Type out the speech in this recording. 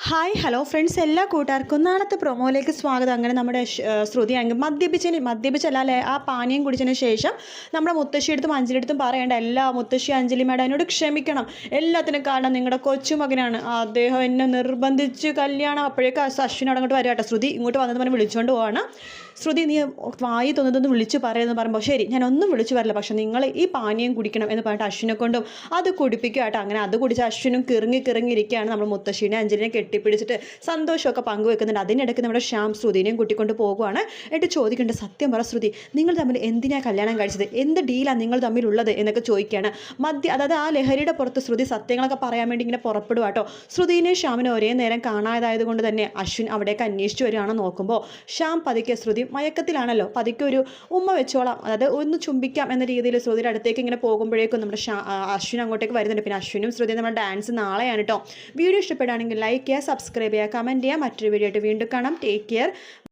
Hi hello friends, എല്ലാ കൂട്ടുകാർക്കും നാളത്തെ പ്രൊമോയിലേക്ക് സ്വാഗതം. അങ്ങനെ നമ്മുടെ ശ്രുതി ആണെങ്കിൽ മദ്യപിച്ചല്ലേ ആ പാനീയം കുടിച്ചതിന് ശേഷം നമ്മുടെ മുത്തശ്ശിയെടുത്തും അഞ്ജലിയെടുത്തും പറയേണ്ട എല്ലാ മുത്തശ്ശി അഞ്ജലി മേഡം എന്നോട് ക്ഷമിക്കണം, എല്ലാത്തിനും കാരണം നിങ്ങളുടെ കൊച്ചുമകനാണ്, അദ്ദേഹം എന്നെ നിർബന്ധിച്ച് കല്യാണം. അപ്പോഴേക്കും അശ്വിൻ അങ്ങോട്ട് വരും കേട്ടോ. ശ്രുതി ഇങ്ങോട്ട് വന്നത് പറഞ്ഞ് വിളിച്ചുകൊണ്ട് പോവാണ്. ശ്രുതി, നീ വായി തോന്നുന്നതൊന്ന് വിളിച്ച് പറയുമെന്ന് പറയുമ്പോൾ ശരി ഞാനൊന്നും വിളിച്ചു വരില്ല, പക്ഷേ നിങ്ങൾ ഈ പാനീയം കുടിക്കണം എന്ന് പറഞ്ഞിട്ട് അശ്വിനെ കൊണ്ടും അത് കുടിപ്പിക്കുക കേട്ടോ. അങ്ങനെ അത് കുടിച്ച് അശ്വിനും കിറങ്ങിയിരിക്കുകയാണ്. നമ്മൾ മുത്തശ്ശീനെ അഞ്ജലിനെ കെട്ടിപ്പിടിച്ചിട്ട് സന്തോഷമൊക്കെ പങ്കുവെക്കുന്നുണ്ട്. അതിനിടയ്ക്ക് നമ്മുടെ ശ്യാം ശ്രുതിനെയും കൂട്ടിക്കൊണ്ട് പോകുവാണ്. എന്നിട്ട് ചോദിക്കേണ്ട, സത്യം പറ ശ്രുതി, നിങ്ങൾ തമ്മിൽ എന്തിനാണ് കല്യാണം കഴിച്ചത്, എന്ത് ഡീലാണ് നിങ്ങൾ തമ്മിലുള്ളത് എന്നൊക്കെ ചോദിക്കുകയാണ്. അതായത് ആ ലഹരിയുടെ പുറത്ത് ശ്രുതി സത്യങ്ങളൊക്കെ പറയാൻ വേണ്ടി ഇങ്ങനെ പുറപ്പെടുക കേട്ടോ. ശ്രുതിനെ ശ്യാമിനെ ഒരേ നേരം കാണാതായത് കൊണ്ട് തന്നെ അശ്വിൻ അവിടേക്ക് അന്വേഷിച്ച് വരികയാണെന്ന് നോക്കുമ്പോൾ ശ്യാം പതുക്കെ, ശ്രുതി മയക്കത്തിലാണല്ലോ, പതുക്കെ ഒരു ഉമ്മ വെച്ചോളാം, അതായത് ഒന്ന് ചുംബിക്കാം എന്ന രീതിയിൽ ശ്രുതിയുടെ അടുത്തേക്ക് ഇങ്ങനെ പോകുമ്പോഴേക്കും നമ്മുടെ അശ്വിൻ അങ്ങോട്ടേക്ക് വരുന്നുണ്ട്. പിന്നെ അശ്വിനും ശ്രുതി നമ്മുടെ ഡാൻസ് നാളെയാണ് കേട്ടോ. വീഡിയോ ഇഷ്ടപ്പെടുകയാണെങ്കിൽ ലൈക്ക് ചെയ്യുക, സബ്സ്ക്രൈബ് ചെയ്യുക, കമൻറ്റ് ചെയ്യുക. മറ്റൊരു വീഡിയോ ആയിട്ട് വീണ്ടും കാണാം. Take care.